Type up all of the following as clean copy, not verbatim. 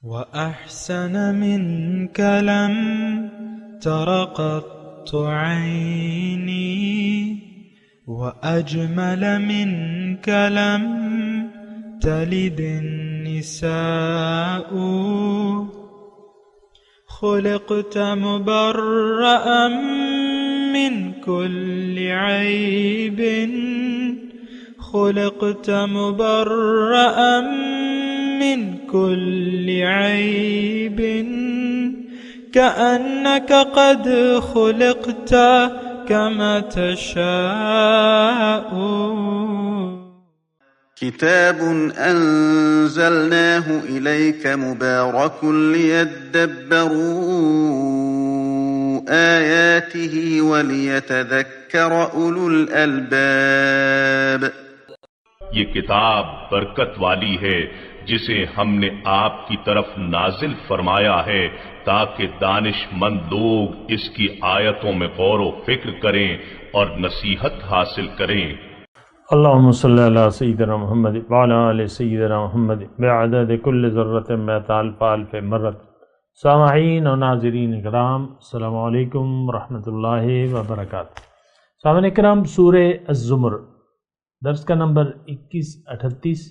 وأحسن منك لم تر قط عيني، وأجمل منك لم تلد النساء. خلقت مبرأ من كل عيب، خلقت مبرأ من كل عيب، كأنك قد خلقت كما تشاء. كتاب أنزلناه إليك مبارك ليدبروا آياته وليتذكر أولو الألباب. یہ کتاب برکت والی ہے جسے ہم نے آپ کی طرف نازل فرمایا ہے تاکہ دانش مند لوگ اس کی آیتوں میں غور و فکر کریں اور نصیحت حاصل کریں. اللہم صلی علی سیدنا محمد وعلی آل سیدنا محمد بعدد کل ذرۃ مئۃ الف الف مرۃ. سامعین و ناظرین کرام، السلام علیکم ورحمۃ اللہ وبرکاتہ. سامعین کرام، سورہ الزمر درس کا نمبر 2138،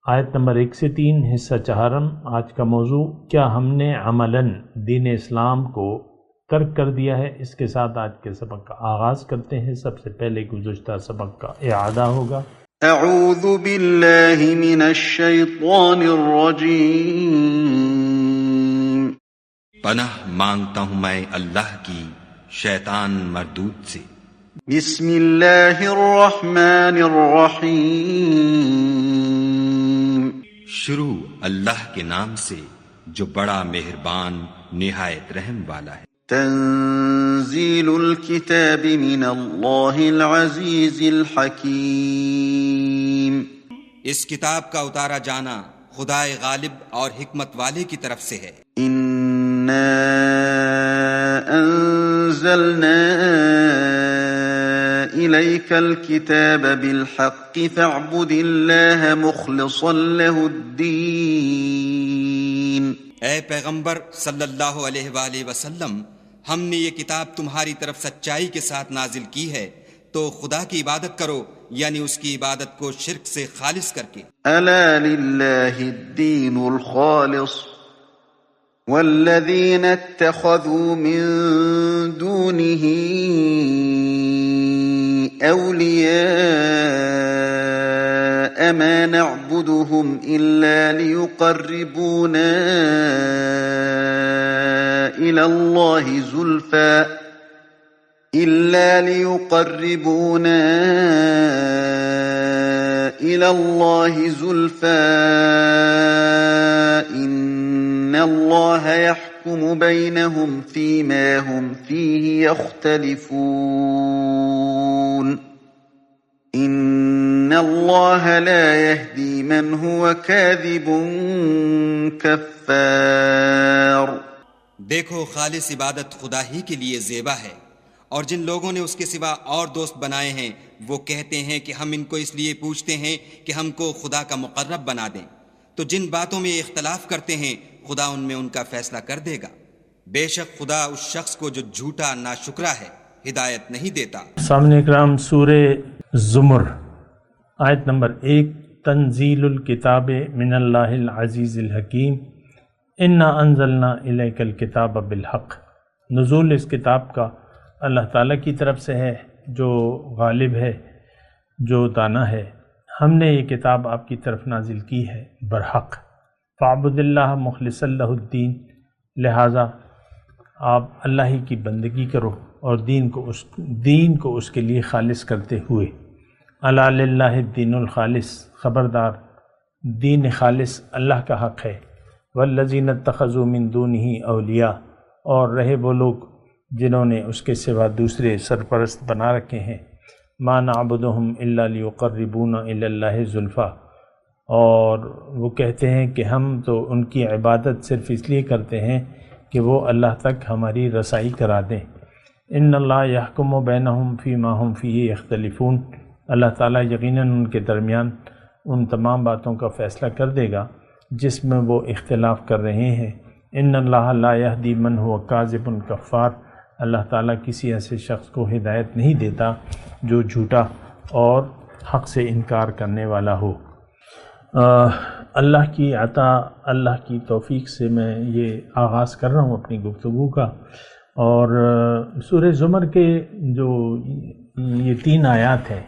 آیت نمبر 1 سے 3، حصہ چہارم. آج کا موضوع، کیا ہم نے عملاً دین اسلام کو ترک کر دیا ہے؟ اس کے ساتھ آج کے سبق کا آغاز کرتے ہیں. سب سے پہلے گزشتہ سبق کا اعادہ ہوگا. اعوذ باللہ من الشیطان الرجیم. پناہ مانگتا ہوں میں اللہ کی شیطان مردود سے. بسم اللہ الرحمن الرحیم. شروع اللہ کے نام سے جو بڑا مہربان نہایت رحم والا ہے. تنزیل الکتاب من اللہ العزیز الحکیم. اس کتاب کا اتارا جانا خدائے غالب اور حکمت والے کی طرف سے ہے. انا انزلنا الیک الکتاب بالحق فاعبد اللہ مخلصا له الدین. اے پیغمبر صلی اللہ علیہ وآلہ وسلم، ہم نے یہ کتاب تمہاری طرف سچائی کے ساتھ نازل کی ہے، تو خدا کی عبادت کرو، یعنی اس کی عبادت کو شرک سے خالص کر کے. الا للہ الدین الخالص والذین اتخذوا من دونه اولیاء ما نعبدهم الا ليقربونا الى الله زلفى ان الله يحكم بينهم فيما هم فيه يختلفون. ان اللہ لا يهدي من هو كاذب كفار. دیکھو، خالص عبادت خدا ہی کے لیے زیبا ہے، اور جن لوگوں نے اس کے سوا اور دوست بنائے ہیں وہ کہتے ہیں کہ ہم ان کو اس لیے پوچھتے ہیں کہ ہم کو خدا کا مقرب بنا دیں. تو جن باتوں میں اختلاف کرتے ہیں خدا ان میں ان کا فیصلہ کر دے گا. بے شک خدا اس شخص کو جو جھوٹا ناشکرا ہے ہدایت نہیں دیتا. سامعین اکرام، سورہ زمر آیت نمبر 1. تنزیل الکتاب من اللہ العزیز الحکیم. انا انزلنا الیک الکتاب بالحق. نزول اس کتاب کا اللہ تعالیٰ کی طرف سے ہے جو غالب ہے، جو دانا ہے. ہم نے یہ کتاب آپ کی طرف نازل کی ہے برحق. فاعبد اللہ مخلصا لہ الدین. لہٰذا آپ اللہ ہی کی بندگی کرو اور دین کو اس کے لیے خالص کرتے ہوئے. الا للہ الدین الخالص. خبردار، دین خالص اللہ کا حق ہے. والذین اتخذوا من دونہ اولیاء. اور رہے وہ لوگ جنہوں نے اس کے سوا دوسرے سرپرست بنا رکھے ہیں. ما نعبدہم الا لیقربونا الی اللہ زلفی. اور وہ کہتے ہیں کہ ہم تو ان کی عبادت صرف اس لیے کرتے ہیں کہ وہ اللہ تک ہماری رسائی کرا دیں. ان اللہ یحکم بینہم فیما ہم فیہ یختلفون. اللہ تعالیٰ یقیناً ان کے درمیان ان تمام باتوں کا فیصلہ کر دے گا جس میں وہ اختلاف کر رہے ہیں۔ ان اللہ لا یہدی من هو کاذب کفار، اللہ تعالیٰ کسی ایسے شخص کو ہدایت نہیں دیتا جو جھوٹا اور حق سے انکار کرنے والا ہو۔ اللہ کی عطا، اللہ کی توفیق سے میں یہ آغاز کر رہا ہوں اپنی گفتگو کا، اور سورہ زمر کے جو یہ 3 آیات ہیں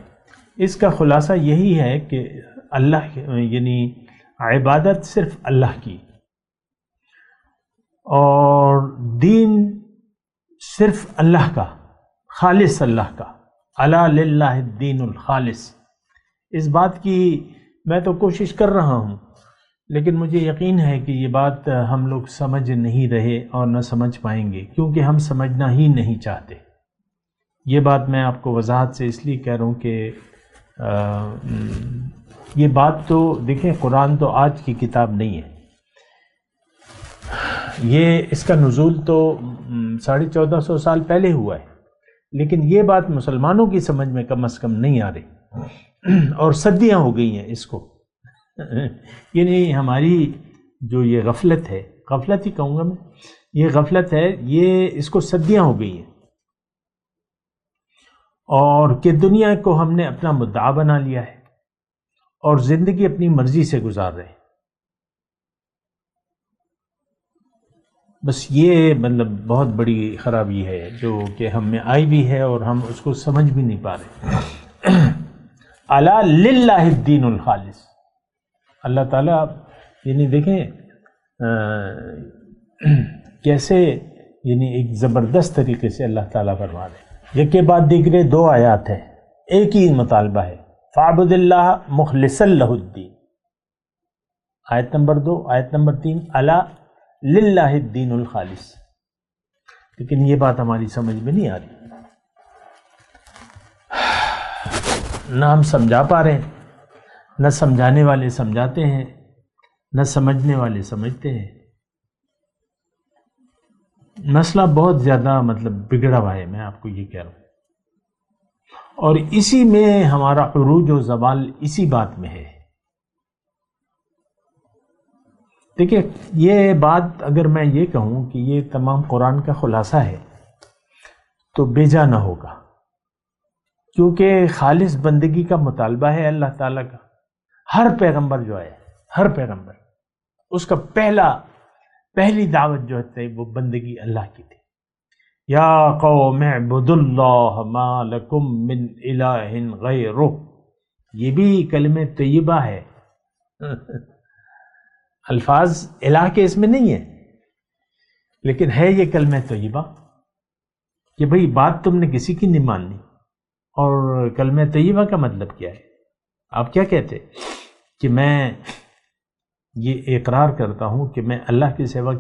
اس کا خلاصہ یہی ہے کہ اللہ یعنی عبادت صرف اللہ کی، اور دین صرف اللہ کا، خالص اللہ کا، الا للہ الدین الخالص۔ اس بات کی میں تو کوشش کر رہا ہوں، لیکن مجھے یقین ہے کہ یہ بات ہم لوگ سمجھ نہیں رہے اور نہ سمجھ پائیں گے، کیونکہ ہم سمجھنا ہی نہیں چاہتے۔ یہ بات میں آپ کو وضاحت سے اس لیے کہہ رہا ہوں کہ یہ بات تو دیکھیں، قرآن تو آج کی کتاب نہیں ہے، یہ اس کا نزول تو 1450 سال پہلے ہوا ہے، لیکن یہ بات مسلمانوں کی سمجھ میں کم از کم نہیں آ رہی، اور صدیاں ہو گئی ہیں اس کو۔ یعنی ہماری جو یہ غفلت ہے، غفلت ہی کہوں گا میں، یہ غفلت ہے، یہ اس کو صدیاں ہو گئی ہیں، اور کہ دنیا کو ہم نے اپنا مدعا بنا لیا ہے اور زندگی اپنی مرضی سے گزار رہے ہیں۔ بس یہ مطلب بہت بڑی خرابی ہے جو کہ ہم میں آئی بھی ہے، اور ہم اس کو سمجھ بھی نہیں پا رہے۔ الا للہ الدین الخالص، اللہ تعالیٰ یعنی دیکھیں کیسے یعنی ایک زبردست طریقے سے اللہ تعالیٰ فرما رہے ہیں۔ یکے بعد دیگرے 2 آیات ہیں، ایک ہی مطالبہ ہے، فاعبد اللہ مخلصا لہ الدین، آیت نمبر 2، آیت نمبر 3 الا للہ الدین الخالص۔ لیکن یہ بات ہماری سمجھ میں نہیں آ رہی، نہ ہم سمجھا پا رہے ہیں، نہ سمجھانے والے سمجھاتے ہیں، نہ سمجھنے والے سمجھتے ہیں۔ مسئلہ بہت زیادہ مطلب بگڑا ہوا ہے، میں آپ کو یہ کہہ رہا ہوں، اور اسی میں ہمارا عروج و زوال اسی بات میں ہے۔ دیکھیں یہ بات اگر میں یہ کہوں کہ یہ تمام قرآن کا خلاصہ ہے تو بیجا نہ ہوگا، کیونکہ خالص بندگی کا مطالبہ ہے اللہ تعالیٰ کا۔ ہر پیغمبر جو ہے، ہر پیغمبر، اس کا پہلی دعوت جو ہے وہ بندگی اللہ کی تھی۔ یا قوم اعبدوا اللہ ما لکم من الہ غیرہ، یہ بھی کلمہ طیبہ ہے، الفاظ الہ کے اس میں نہیں ہے، لیکن ہے یہ کلمہ طیبہ کہ بھئی بات تم نے کسی کی نہیں ماننی۔ اور کلمہ طیبہ کا مطلب کیا ہے؟ آپ کیا کہتے کہ میں یہ اقرار کرتا ہوں کہ میں اللہ کے سوا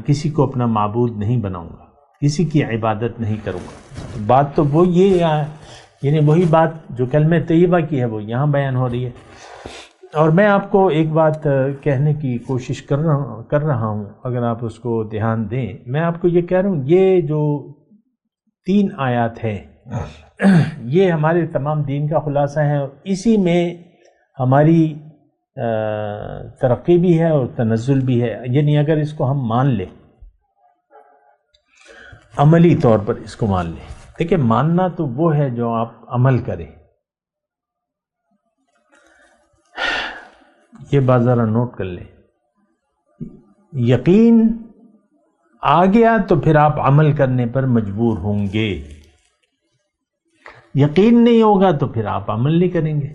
کسی کو اپنا معبود نہیں بناؤں گا، کسی کی عبادت نہیں کروں گا۔ بات تو وہ یہ یعنی وہی بات جو کلمہ طیبہ کی ہے وہ یہاں بیان ہو رہی ہے۔ اور میں آپ کو ایک بات کہنے کی کوشش کر رہا ہوں، اگر آپ اس کو دھیان دیں، میں آپ کو یہ کہہ رہا ہوں، یہ جو 3 آیات ہیں یہ ہمارے تمام دین کا خلاصہ ہے، اور اسی میں ہماری ترقی بھی ہے اور تنزل بھی ہے۔ یعنی اگر اس کو ہم مان لیں، عملی طور پر اس کو مان لیں، دیکھیں ماننا تو وہ ہے جو آپ عمل کریں۔ یہ بات ذرا نوٹ کر لیں، یقین آ گیا تو پھر آپ عمل کرنے پر مجبور ہوں گے، یقین نہیں ہوگا تو پھر آپ عمل نہیں کریں گے۔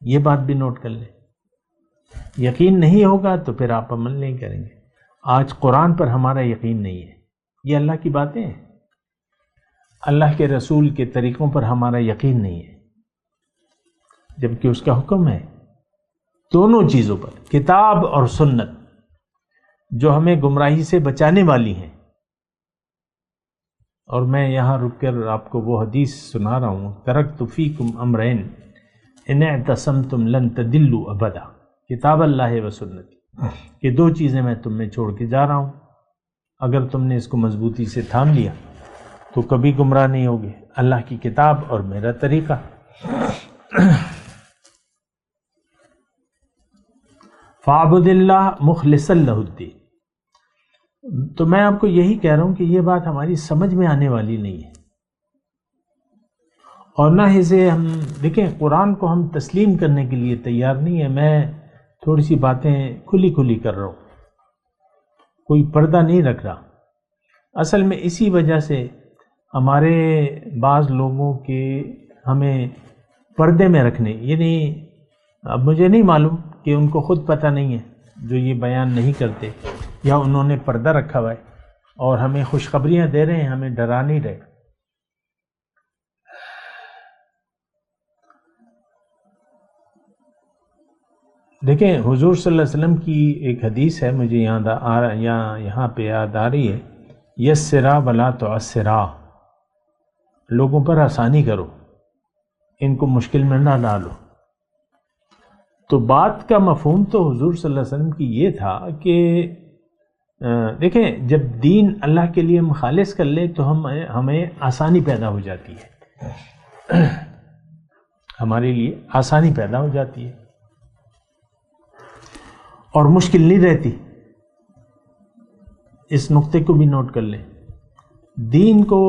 یہ بات بھی نوٹ کر لیں، یقین نہیں ہوگا تو پھر آپ عمل نہیں کریں گے۔ آج قرآن پر ہمارا یقین نہیں ہے، یہ اللہ کی باتیں ہیں، اللہ کے رسول کے طریقوں پر ہمارا یقین نہیں ہے، جبکہ اس کا حکم ہے دونوں چیزوں پر، کتاب اور سنت، جو ہمیں گمراہی سے بچانے والی ہیں۔ اور میں یہاں رک کر آپ کو وہ حدیث سنا رہا ہوں، ترکت فیکم امرین ان اعتصمتم لن تضلوا ابدا، کتاب اللہ و سنتی، یہ 2 چیزیں میں تم میں چھوڑ کے جا رہا ہوں، اگر تم نے اس کو مضبوطی سے تھام لیا تو کبھی گمراہ نہیں ہوگے، اللہ کی کتاب اور میرا طریقہ۔ فاعبد اللہ مخلصا لہ الدین. تو میں آپ کو یہی کہہ رہا ہوں کہ یہ بات ہماری سمجھ میں آنے والی نہیں ہے، اور نہ اسے ہم دیکھیں قرآن کو ہم تسلیم کرنے کے لیے تیار نہیں ہے. میں تھوڑی سی باتیں کھلی کھلی کر رہا ہوں، کوئی پردہ نہیں رکھ رہا. اصل میں اسی وجہ سے ہمارے بعض لوگوں کے ہمیں پردے میں رکھنے، یعنی اب مجھے نہیں معلوم کہ ان کو خود پتہ نہیں ہے جو یہ بیان نہیں کرتے، یا انہوں نے پردہ رکھا ہوا ہے اور ہمیں خوشخبریاں دے رہے ہیں، ہمیں ڈرا نہیں رہے. دیکھیں حضور صلی اللہ علیہ وسلم کی ایک حدیث ہے، مجھے یہاں پہ یاد آ رہی ہے، یسرا ولا تعسرا، لوگوں پر آسانی کرو، ان کو مشکل میں نہ ڈالو. تو بات کا مفہوم تو حضور صلی اللہ علیہ وسلم کی یہ تھا کہ دیکھیں جب دین اللہ کے لیے ہم خالص کر لیں تو ہمیں آسانی پیدا ہو جاتی ہے، ہمارے لیے آسانی پیدا ہو جاتی ہے اور مشکل نہیں رہتی. اس نقطے کو بھی نوٹ کر لیں. دین کو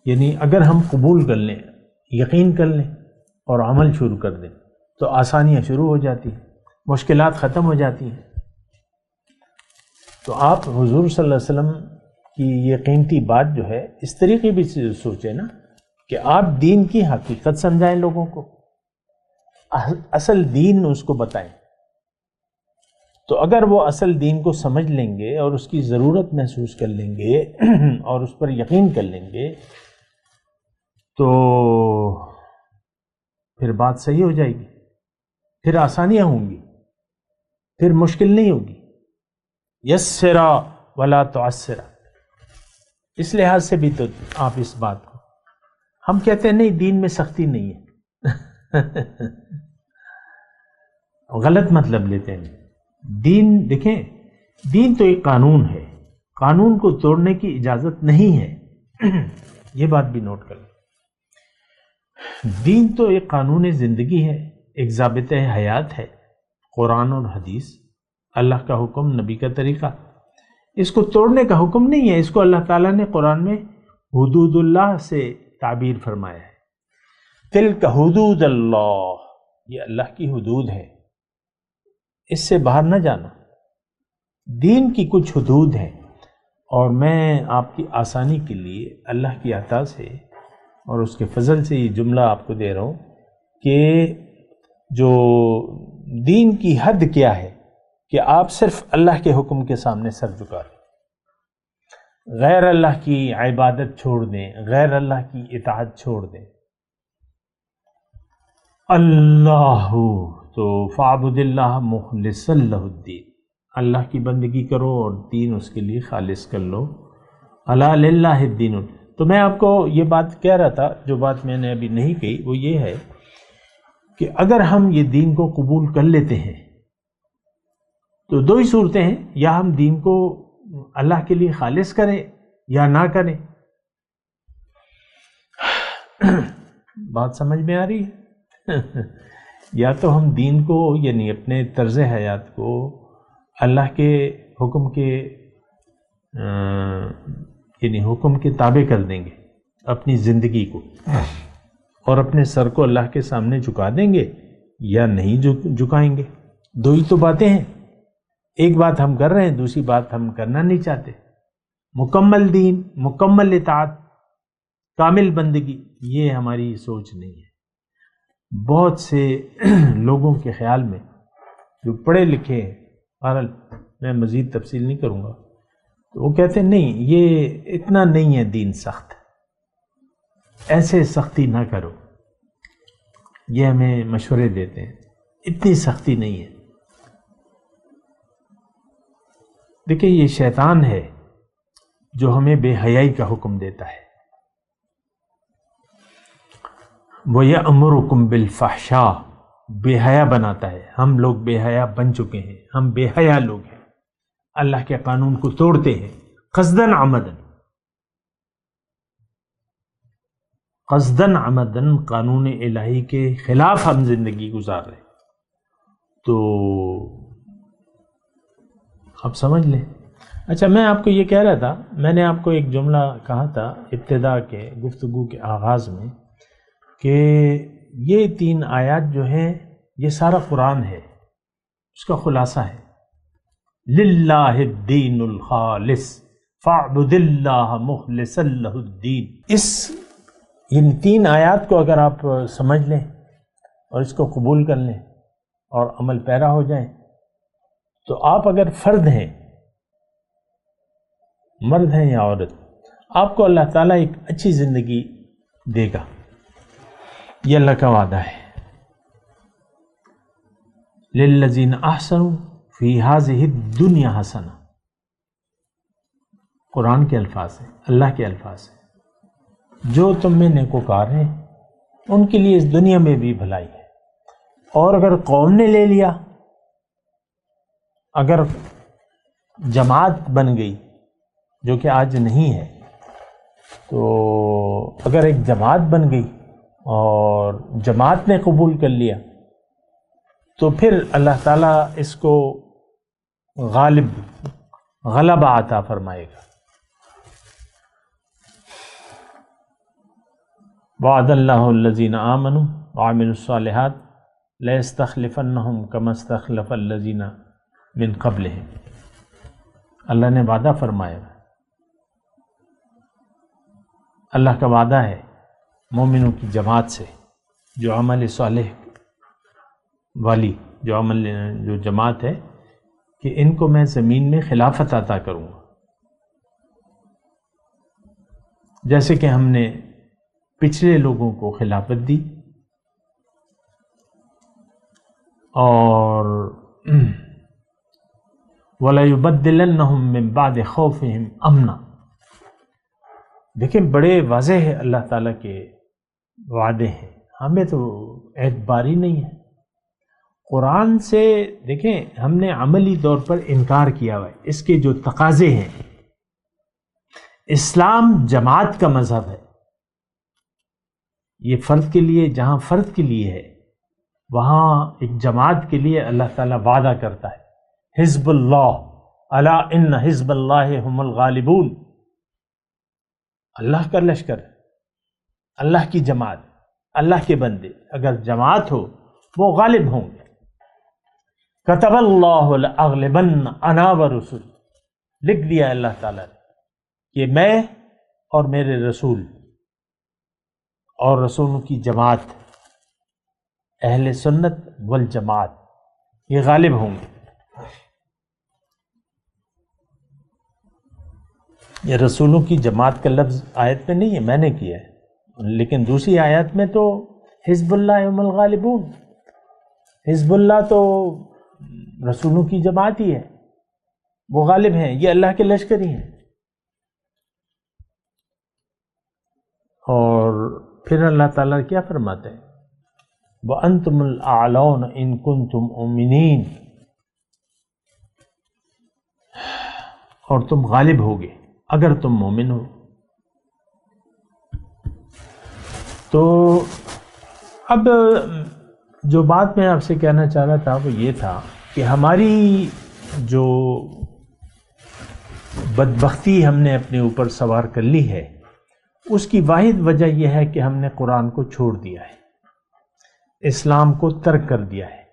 یعنی اگر ہم قبول کر لیں، یقین کر لیں اور عمل شروع کر دیں تو آسانیاں شروع ہو جاتی ہیں، مشکلات ختم ہو جاتی ہیں. تو آپ حضور صلی اللہ علیہ وسلم کی یہ قیمتی بات جو ہے اس طریقے بھی سوچیں نا کہ آپ دین کی حقیقت سمجھائیں، لوگوں کو اصل دین اس کو بتائیں. تو اگر وہ اصل دین کو سمجھ لیں گے اور اس کی ضرورت محسوس کر لیں گے اور اس پر یقین کر لیں گے تو پھر بات صحیح ہو جائے گی، پھر آسانیاں ہوں گی، پھر مشکل نہیں ہوگی. یسرا ولا تعسرا، اس لحاظ سے بھی تو آپ اس بات کو ہم کہتے ہیں نہیں دین میں سختی نہیں ہے غلط مطلب لیتے ہیں. دین دیکھیں، دین تو ایک قانون ہے، قانون کو توڑنے کی اجازت نہیں ہے یہ بات بھی نوٹ کر لیں. دین تو ایک قانون زندگی ہے، ایک ضابطہ حیات ہے، قرآن اور حدیث، اللہ کا حکم، نبی کا طریقہ. اس کو توڑنے کا حکم نہیں ہے. اس کو اللہ تعالیٰ نے قرآن میں حدود اللہ سے تعبیر فرمایا ہے. تلک حدود اللہ، یہ اللہ کی حدود ہے، اس سے باہر نہ جانا. دین کی کچھ حدود ہیں، اور میں آپ کی آسانی کے لیے اللہ کی عطا سے اور اس کے فضل سے یہ جملہ آپ کو دے رہا ہوں کہ جو دین کی حد کیا ہے کہ آپ صرف اللہ کے حکم کے سامنے سر جھکا دیں، غیر اللہ کی عبادت چھوڑ دیں، غیر اللہ کی اطاعت چھوڑ دیں. اللہ تو فاعبد اللہ مخلصا لہ الدین، اللہ کی بندگی کرو اور دین اس کے لیے خالص کر لو. الا للہ الدین. تو میں آپ کو یہ بات کہہ رہا تھا، جو بات میں نے ابھی نہیں کہی وہ یہ ہے کہ اگر ہم یہ دین کو قبول کر لیتے ہیں تو دو ہی صورتیں ہیں، یا ہم دین کو اللہ کے لیے خالص کریں یا نہ کریں. بات سمجھ میں آ رہی ہے؟ یا تو ہم دین کو یعنی اپنے طرز حیات کو اللہ کے حکم کے یعنی حکم کے تابع کر دیں گے، اپنی زندگی کو، اور اپنے سر کو اللہ کے سامنے جھکا دیں گے یا نہیں جھکائیں گے. دو ہی تو باتیں ہیں. ایک بات ہم کر رہے ہیں، دوسری بات ہم کرنا نہیں چاہتے. مکمل دین، مکمل اطاعت، کامل بندگی، یہ ہماری سوچ نہیں ہے. بہت سے لوگوں کے خیال میں جو پڑھے لکھے ہیں، بہرحال میں مزید تفصیل نہیں کروں گا، تو وہ کہتے ہیں نہیں یہ اتنا نہیں ہے دین سخت، ایسے سختی نہ کرو. یہ ہمیں مشورے دیتے ہیں، اتنی سختی نہیں ہے. دیکھیں یہ شیطان ہے جو ہمیں بے حیائی کا حکم دیتا ہے. وَيَأْمُرُكُمْ بِالْفَحْشَاءِ، بے حیا بناتا ہے. ہم لوگ بے حیا بن چکے ہیں، ہم بے حیا لوگ ہیں، اللہ کے قانون کو توڑتے ہیں قصداً عمداً. قصداً عمداً قانون الہی کے خلاف ہم زندگی گزار رہے ہیں. تو آپ سمجھ لیں۔ اچھا، میں آپ کو یہ کہہ رہا تھا، میں نے آپ کو ایک جملہ کہا تھا ابتدا کے گفتگو کے آغاز میں کہ یہ 3 آیات جو ہیں یہ سارا قرآن ہے، اس کا خلاصہ ہے للہ الدین الخالص فاعبد اللہ مخلصا لہ الدین۔ ان 3 آیات کو اگر آپ سمجھ لیں اور اس کو قبول کر لیں اور عمل پیرا ہو جائیں تو آپ اگر فرد ہیں، مرد ہیں یا عورت، آپ کو اللہ تعالیٰ ایک اچھی زندگی دے گا، یہ اللہ کا وعدہ ہے۔ للذین احسنوا فی ہذہ الدنیا حسنہ، قرآن کے الفاظ ہیں، اللہ کے الفاظ ہیں، جو تم میں نیکوکار ہیں ان کے لیے اس دنیا میں بھی بھلائی ہے۔ اور اگر قوم نے لے لیا، اگر جماعت بن گئی جو کہ آج نہیں ہے، تو اگر ایک جماعت بن گئی اور جماعت نے قبول کر لیا تو پھر اللہ تعالیٰ اس کو غلبہ عطا فرمائے گا۔ وعد اللہ الذین آمنوا وعملوا الصالحات لَيَسْتَخْلِفَنَّهُمْ كَمَا اسْتَخْلَفَ الَّذِينَ مِنْ قَبْلِهِمْ، اللہ نے وعدہ فرمایا، اللہ کا وعدہ ہے مومنوں کی جماعت سے، جو عمل صالح والی جو جماعت ہے، کہ ان کو میں زمین میں خلافت عطا کروں گا، جیسے کہ ہم نے پچھلے لوگوں کو خلافت دی، اور وَلَيُبَدِّلَنَّهُم مِّن بَعْدِ خَوْفِهِمْ أَمْنًا۔ دیکھیں بڑے واضح ہے اللہ تعالیٰ کے وعدے ہیں، ہمیں تو اعتبار ہی نہیں ہے قرآن سے۔ دیکھیں ہم نے عملی طور پر انکار کیا ہوا ہے، اس کے جو تقاضے ہیں، اسلام جماعت کا مذہب ہے، یہ فرد کے لیے، جہاں فرد کے لیے ہے وہاں ایک جماعت کے لیے اللہ تعالیٰ وعدہ کرتا ہے، حزب اللہ الا ان حزب اللہ هم الغالبون، اللہ کا لشکر، اللہ کی جماعت، اللہ کے بندے اگر جماعت ہو وہ غالب ہوں گے۔ کتب اللہ لأغلبن انا ورسلی، لکھ دیا اللہ تعالیٰ نے کہ میں اور میرے رسول اور رسولوں کی جماعت، اہل سنت والجماعت، یہ غالب ہوں گے۔ یہ رسولوں کی جماعت کا لفظ آیت میں نہیں ہے، میں نے کیا ہے، لیکن دوسری آیت میں تو حزب اللہ هم الغالبون، حزب اللہ تو رسولوں کی جماعت ہی ہے، وہ غالب ہیں، یہ اللہ کے لشکر ہی ہیں۔ اور پھر اللہ تعالیٰ کیا فرماتے ہیں، وَأَنْتُمُ الْأَعْلَوْنَ إِن كُنتُم مُؤْمِنِينَ، اور تم غالب ہوگے اگر تم مومن ہو۔ تو اب جو بات میں آپ سے کہنا چاہ رہا تھا وہ یہ تھا کہ ہماری جو بدبختی ہم نے اپنے اوپر سوار کر لی ہے، اس کی واحد وجہ یہ ہے کہ ہم نے قرآن کو چھوڑ دیا ہے، اسلام کو ترک کر دیا ہے۔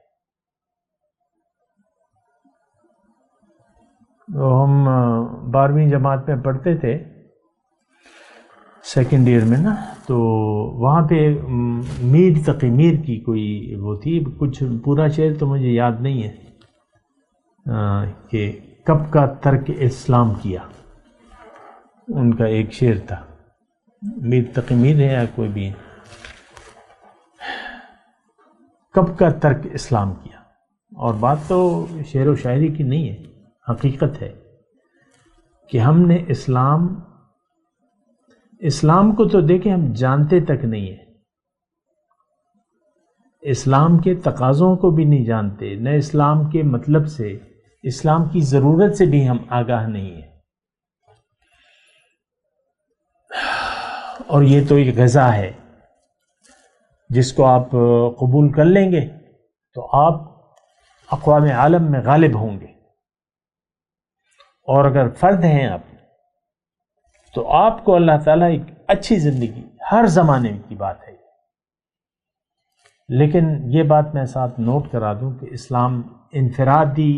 تو ہم 12ویں جماعت میں پڑھتے تھے، سیکنڈ ایئر میں نا، تو وہاں پہ میر تقی میر کی کوئی وہ تھی، کچھ پورا شعر تو مجھے یاد نہیں ہے کہ کب کا ترک اسلام کیا، ان کا ایک شعر تھا، میر تقی میر ہے یا کوئی بھی، کب کا ترک اسلام کیا۔ اور بات تو شعر و شاعری کی نہیں ہے، حقیقت ہے کہ ہم نے اسلام کو تو دیکھیں ہم جانتے تک نہیں ہیں، اسلام کے تقاضوں کو بھی نہیں جانتے، نہ اسلام کے مطلب سے، اسلام کی ضرورت سے بھی ہم آگاہ نہیں ہیں۔ اور یہ تو ایک غذا ہے جس کو آپ قبول کر لیں گے تو آپ اقوام عالم میں غالب ہوں گے۔ اور اگر فرد ہیں آپ تو آپ کو اللہ تعالیٰ ایک اچھی زندگی، ہر زمانے کی بات ہے، لیکن یہ بات میں ساتھ نوٹ کرا دوں کہ اسلام انفرادی،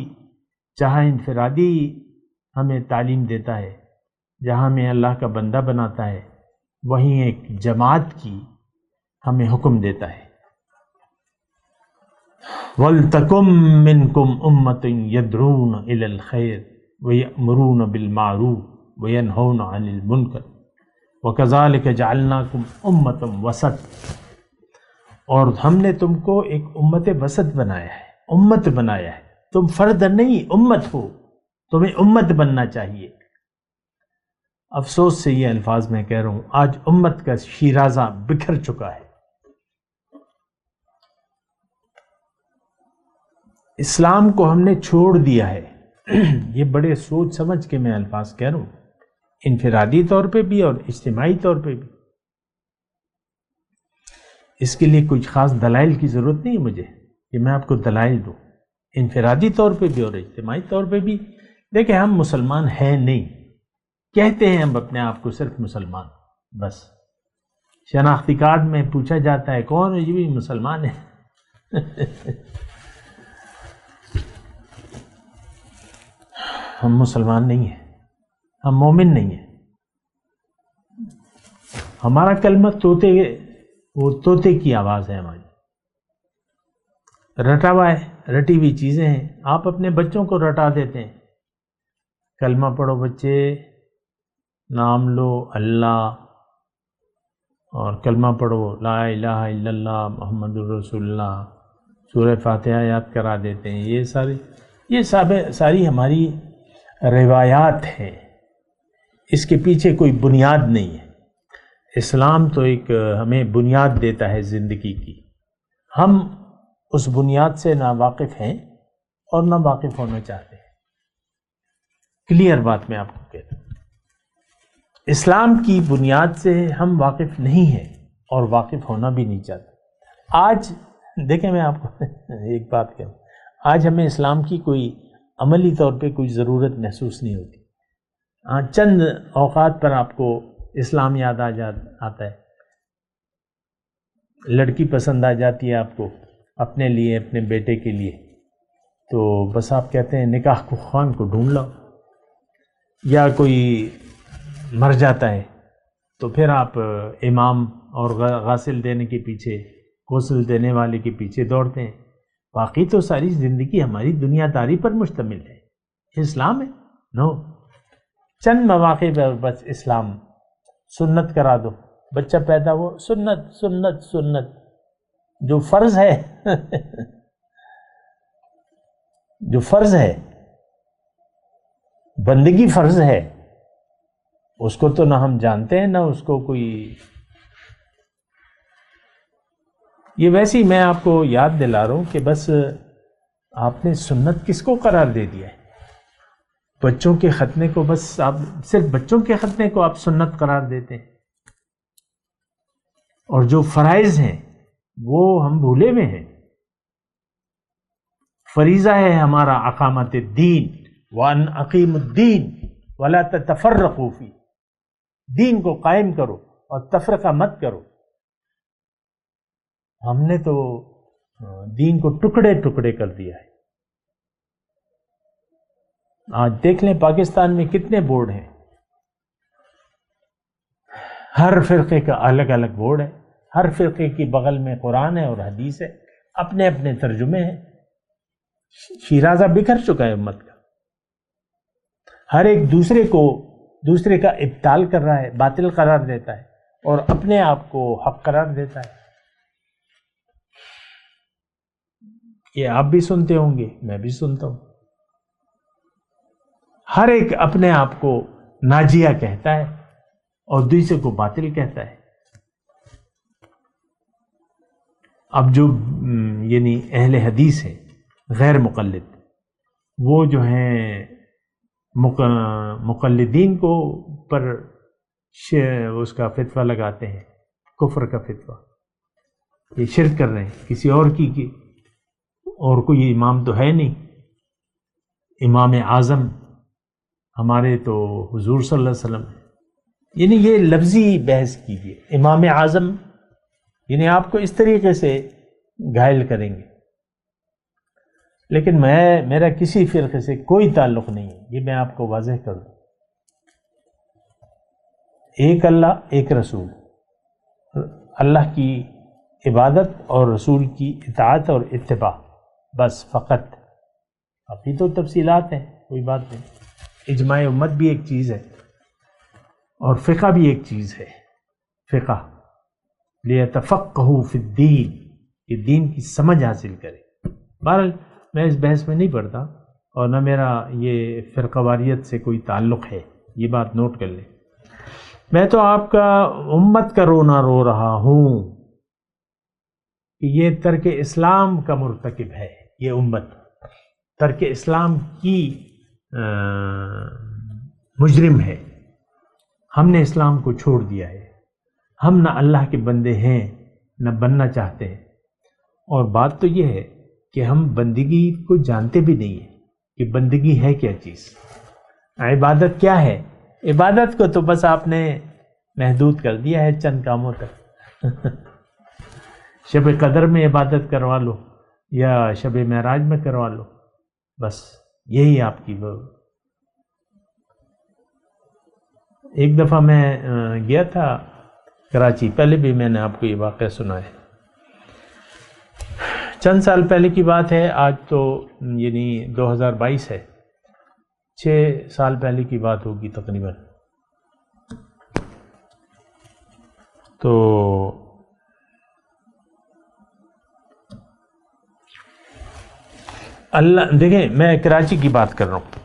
جہاں انفرادی ہمیں تعلیم دیتا ہے، جہاں ہمیں اللہ کا بندہ بناتا ہے، وہیں ایک جماعت کی ہمیں حکم دیتا ہے۔ وَلْتَكُن مِّنكُمْ أُمَّةٌ يَدْعُونَ إِلَى الْخَيْرِ وَيَأْمُرُونَ بِالْمَعْرُوفِ وَيَنْهَوْنَ عَنِ الْمُنكَرِ وَكَذَلِكَ جَعَلْنَاكُمْ أُمَّةً وَسَطًا، اور ہم نے تم کو ایک امت وسط بنایا ہے، امت بنایا ہے، تم فرد نہیں امت ہو، تمہیں امت بننا چاہیے۔ افسوس سے یہ الفاظ میں کہہ رہا ہوں، آج امت کا شیرازہ بکھر چکا ہے۔ اسلام کو ہم نے چھوڑ دیا ہے۔ یہ بڑے سوچ سمجھ کے میں الفاظ کہہ رہا ہوں، انفرادی طور پہ بھی اور اجتماعی طور پہ بھی۔ اس کے لیے کچھ خاص دلائل کی ضرورت نہیں ہے مجھے کہ میں آپ کو دلائل دوں، انفرادی طور پہ بھی اور اجتماعی طور پہ بھی۔ دیکھیں، ہم مسلمان ہیں نہیں، کہتے ہیں ہم اپنے آپ کو صرف مسلمان، بس شناختی کارڈ میں پوچھا جاتا ہے کون ہے، یہ بھی مسلمان ہے۔ ہم مسلمان نہیں ہیں، ہم مومن نہیں ہیں۔ ہمارا کلمہ طوطے کی آواز ہے، ہماری رٹا ہوا ہے، رٹی ہوئی چیزیں ہیں۔ آپ اپنے بچوں کو رٹا دیتے ہیں، کلمہ پڑھو بچے، نام لو اللہ، اور کلمہ پڑھو لا الہ الا اللہ محمد الرسول اللہ، سورہ فاتحہ یاد کرا دیتے ہیں۔ یہ ساری ہماری روایات ہیں، اس کے پیچھے کوئی بنیاد نہیں ہے۔ اسلام تو ایک ہمیں بنیاد دیتا ہے زندگی کی، ہم اس بنیاد سے نہ واقف ہیں اور نہ واقف ہونا چاہتے ہیں۔ کلیئر بات میں آپ کو کہتا ہوں، اسلام کی بنیاد سے ہم واقف نہیں ہیں اور واقف ہونا بھی نہیں چاہتے۔ آج دیکھیں، میں آپ کو ایک بات کہوں، آج ہمیں اسلام کی کوئی عملی طور پہ کوئی ضرورت محسوس نہیں ہوتی۔ ہاں، چند اوقات پر آپ کو اسلام یاد آتا ہے، لڑکی پسند آ جاتی ہے آپ کو اپنے لیے، اپنے بیٹے کے لیے، تو بس آپ کہتے ہیں نکاح کو خوان کو ڈھونڈ لو، یا کوئی مر جاتا ہے تو پھر آپ امام اور غاسل دینے کے پیچھے، غسل دینے والے کے پیچھے دوڑتے ہیں۔ باقی تو ساری زندگی ہماری دنیا داری پر مشتمل ہے، اسلام ہے نو، چند مواقع پر بس اسلام، سنت کرا دو، بچہ پیدا ہو، سنت سنت سنت، جو فرض ہے جو فرض ہے، بندگی فرض ہے، اس کو تو نہ ہم جانتے ہیں، نہ اس کو کوئی۔ یہ ویسے ہی میں آپ کو یاد دلا رہا ہوں کہ بس آپ نے سنت کس کو قرار دے دیا ہے؟ بچوں کے ختنے کو، بس آپ صرف بچوں کے ختنے کو آپ سنت قرار دیتے ہیں، اور جو فرائض ہیں وہ ہم بھولے ہوئے ہیں۔ فریضہ ہے ہمارا اقامت الدین، وان اقیم الدین ولا تتفرقوا فی، دین کو قائم کرو اور تفرقہ مت کرو۔ ہم نے تو دین کو ٹکڑے ٹکڑے کر دیا ہے۔ آج دیکھ لیں پاکستان میں کتنے بورڈ ہیں، ہر فرقے کا الگ الگ بورڈ ہے، ہر فرقے کی بغل میں قرآن ہے اور حدیث ہے، اپنے اپنے ترجمے ہیں۔ شیرازہ بکھر چکا ہے امت کا، ہر ایک دوسرے کا ابطال کر رہا ہے، باطل قرار دیتا ہے، اور اپنے آپ کو حق قرار دیتا ہے۔ یہ آپ بھی سنتے ہوں گے، میں بھی سنتا ہوں، ہر ایک اپنے آپ کو ناجیہ کہتا ہے اور دوسرے کو باطل کہتا ہے۔ اب جو یعنی اہل حدیث ہے، غیر مقلد، وہ جو ہیں مقلدین کو پر اس کا فتویٰ لگاتے ہیں، کفر کا فتویٰ، یہ شرک کر رہے ہیں کسی اور کی، اور کوئی امام تو ہے نہیں، امام اعظم ہمارے تو حضور صلی اللہ علیہ وسلم. یعنی یہ لفظی بحث کیجیے. امام اعظم یعنی آپ کو اس طریقے سے گھائل کریں گے. لیکن میرا کسی فرقے سے کوئی تعلق نہیں ہے، یہ میں آپ کو واضح کر دوں. ایک اللہ، ایک رسول. اللہ کی عبادت اور رسول کی اطاعت اور اتباع، بس فقط. ابھی تو تفصیلات ہیں، کوئی بات نہیں. اجماع امت بھی ایک چیز ہے اور فقہ بھی ایک چیز ہے. فقہ لیتفقہوا فی الدین، کہ دین کی سمجھ حاصل کرے. بہرحال میں اس بحث میں نہیں پڑھتا اور نہ میرا یہ فرقہ واریت سے کوئی تعلق ہے، یہ بات نوٹ کر لیں. میں تو آپ کا امت کا رونا رو رہا ہوں کہ یہ ترک اسلام کا مرتکب ہے. یہ امت ترک اسلام کی مجرم ہے. ہم نے اسلام کو چھوڑ دیا ہے. ہم نہ اللہ کے بندے ہیں نہ بننا چاہتے ہیں. اور بات تو یہ ہے کہ ہم بندگی کو جانتے بھی نہیں ہیں کہ بندگی ہے کیا چیز. عبادت کیا ہے؟ عبادت کو تو بس آپ نے محدود کر دیا ہے چند کاموں تک. شب قدر میں عبادت کروا لو یا شب معراج میں کروا لو، بس یہی آپ کی. ایک دفعہ میں گیا تھا کراچی، پہلے بھی میں نے آپ کو یہ واقعہ سنا ہے. چند سال پہلے کی بات ہے، آج تو یعنی 2022 ہے، 6 سال پہلے کی بات ہوگی تقریباً. تو اللہ دیکھیں، میں کراچی کی بات کر رہا ہوں.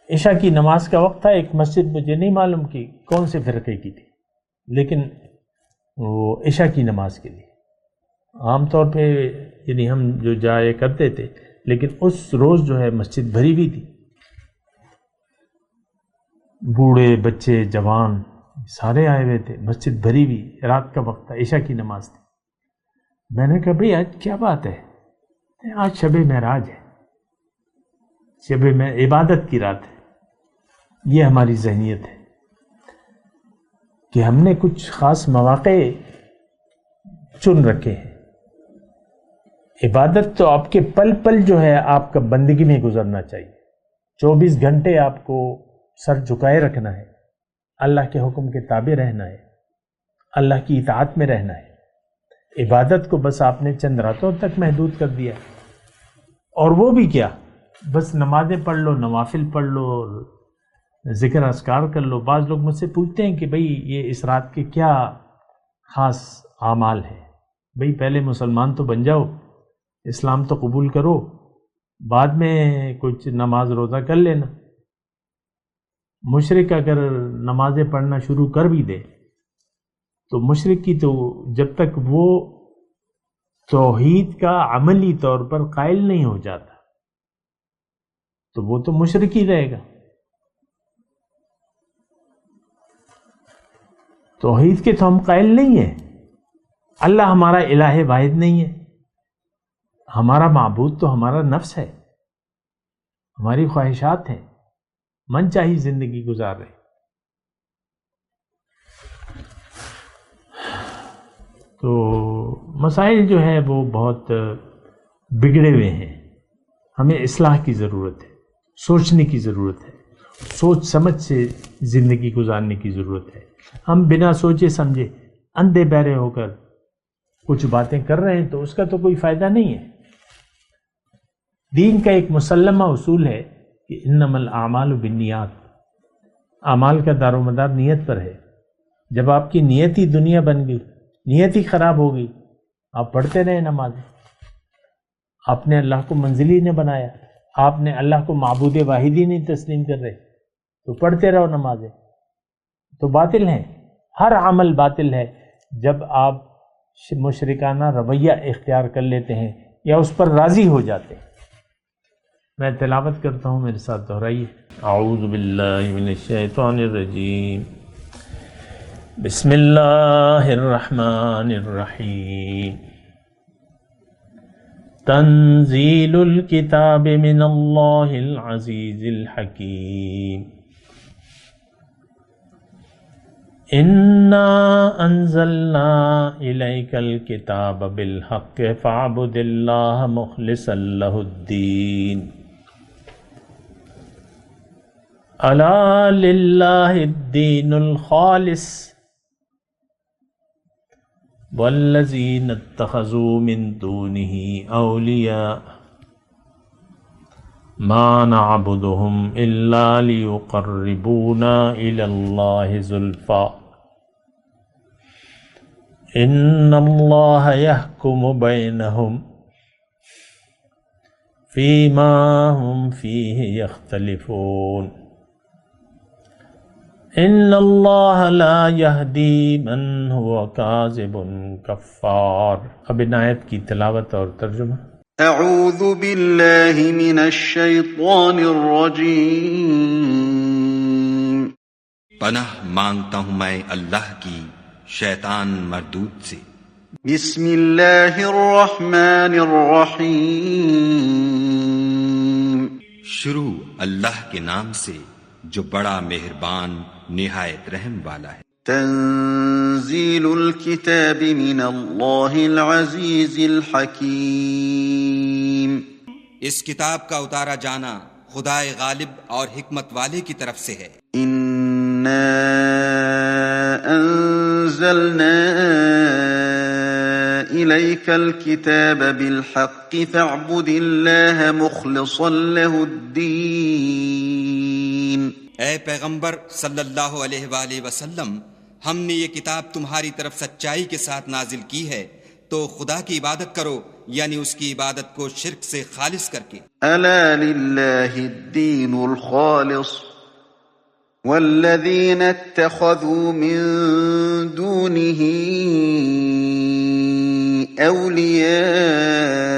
عشاء کی نماز کا وقت تھا. ایک مسجد مجھے نہیں معلوم کہ کون سے فرقے کی تھی، لیکن وہ عشاء کی نماز کے لیے عام طور پہ یعنی ہم جو جایا کرتے تھے، لیکن اس روز جو ہے مسجد بھری ہوئی تھی. بوڑھے بچے جوان سارے آئے ہوئے تھے، مسجد بھری ہوئی. رات کا وقت تھا، عشاء کی نماز تھی. میں نے کہا بھئی آج کیا بات ہے؟ آج شب معراج ہے، شب میں عبادت کی رات ہے. یہ ہماری ذہنیت ہے کہ ہم نے کچھ خاص مواقع چن رکھے ہیں. عبادت تو آپ کے پل پل جو ہے آپ کا بندگی میں گزرنا چاہیے. 24 گھنٹے آپ کو سر جھکائے رکھنا ہے، اللہ کے حکم کے تابع رہنا ہے، اللہ کی اطاعت میں رہنا ہے. عبادت کو بس آپ نے چند راتوں تک محدود کر دیا، اور وہ بھی کیا، بس نمازیں پڑھ لو، نوافل پڑھ لو، ذکر اذکار کر لو. بعض لوگ مجھ سے پوچھتے ہیں کہ بھئی یہ اس رات کے کیا خاص اعمال ہیں؟ بھئی پہلے مسلمان تو بن جاؤ، اسلام تو قبول کرو، بعد میں کچھ نماز روزہ کر لینا. مشرک اگر نمازیں پڑھنا شروع کر بھی دے تو مشرک کی تو جب تک وہ توحید کا عملی طور پر قائل نہیں ہو جاتا تو وہ تو مشرک ہی رہے گا. توحید کے تو ہم قائل نہیں ہیں. اللہ ہمارا الہ واحد نہیں ہے. ہمارا معبود تو ہمارا نفس ہے، ہماری خواہشات ہیں، من چاہی زندگی گزار رہے. تو مسائل جو ہے وہ بہت بگڑے ہوئے ہیں. ہمیں اصلاح کی ضرورت ہے، سوچنے کی ضرورت ہے، سوچ سمجھ سے زندگی گزارنے کی ضرورت ہے. ہم بنا سوچے سمجھے اندھے بہرے ہو کر کچھ باتیں کر رہے ہیں تو اس کا تو کوئی فائدہ نہیں ہے. دین کا ایک مسلمہ اصول ہے کہ انما الاعمال بالنیات، اعمال کا دار و مدار نیت پر ہے. جب آپ کی نیت ہی دنیا بن گئی، نیت ہی خراب ہو گئی، آپ پڑھتے رہے نمازیں، آپ نے اللہ کو منزلی نے بنایا، آپ نے اللہ کو معبود واحد ہی نہیں تسلیم کر رہے تو پڑھتے رہو نمازیں، تو باطل ہیں. ہر عمل باطل ہے جب آپ مشرکانہ رویہ اختیار کر لیتے ہیں یا اس پر راضی ہو جاتے ہیں. میں تلاوت کرتا ہوں، میرے ساتھ دہرائیے. اعوذ باللہ من الشیطان الرجیم، بسم اللہ الرحمن الرحیم. تنزیل الکتاب من اللہ العزیز الحکیم انا انزلنا الیک الکتاب بالحق فاعبد اللہ مخلصا لہ الدین الا للہ الدین الخالص والذین اتخذوا من دونہ اولیاء ما نعبدهم الا لیقربونا الی اللہ زلفا ان اللہ یحکم بینہم فیما ہم فیہ یختلفون ان اللہ لا یہدی من ہوا کاذب کفار۔ اب ان آیت کی تلاوت اور ترجمہ۔ اعوذ باللہ من الشیطان الرجیم۔ پناہ مانگتا ہوں میں اللہ کی شیطان مردود سے۔ بسم اللہ الرحمن الرحیم۔ شروع اللہ کے نام سے جو بڑا مہربان نہایت رحم والا ہے۔ تنزیل الکتاب من اللہ العزیز الحکیم۔ اس کتاب کا اتارا جانا خدائے غالب اور حکمت والے کی طرف سے ہے۔ انا انزلنا الیک الکتاب بالحق فاعبد اللہ مخلصا لہ الدین۔ اے پیغمبر صلی اللہ علیہ وآلہ وسلم، ہم نے یہ کتاب تمہاری طرف سچائی کے ساتھ نازل کی ہے، تو خدا کی عبادت کرو، یعنی اس کی عبادت کو شرک سے خالص کر کے۔ الا للہ الدین الخالص والذین اتخذوا من دونه اولیاء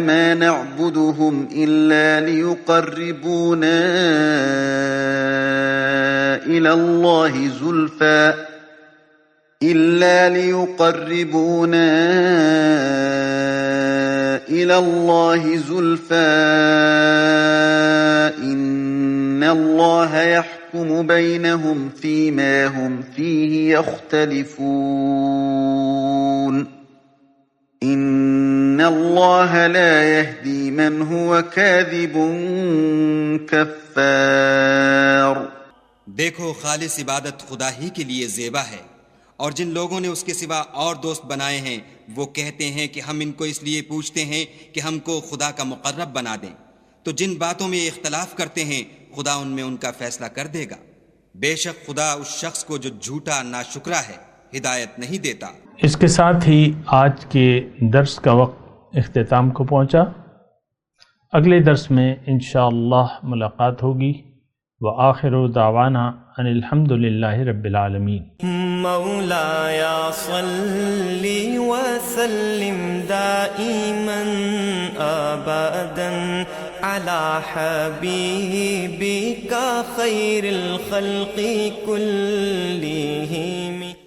ما نعبدهم الا ليقربونا الى الله زلفى ان اللہ يحكم بينهم فيما هم فيه يختلفون ان اللہ لا يهدي من هو كاذب کفار۔ دیکھو، خالص عبادت خدا ہی کے لیے زیبا ہے، اور جن لوگوں نے اس کے سوا اور دوست بنائے ہیں وہ کہتے ہیں کہ ہم ان کو اس لیے پوچھتے ہیں کہ ہم کو خدا کا مقرب بنا دیں، تو جن باتوں میں اختلاف کرتے ہیں خدا ان میں ان کا فیصلہ کر دے گا۔ بے شک خدا اس شخص کو جو جھوٹا ناشکرا ہے ہدایت نہیں دیتا۔ اس کے ساتھ ہی آج کے درس کا وقت اختتام کو پہنچا۔ اگلے درس میں انشاءاللہ ملاقات ہوگی۔ وآخر دعوانا ان الحمد للہ رب العالمین۔ مولاي صل وسلم دائما ابدا على حبيبك خير الخلق كلهم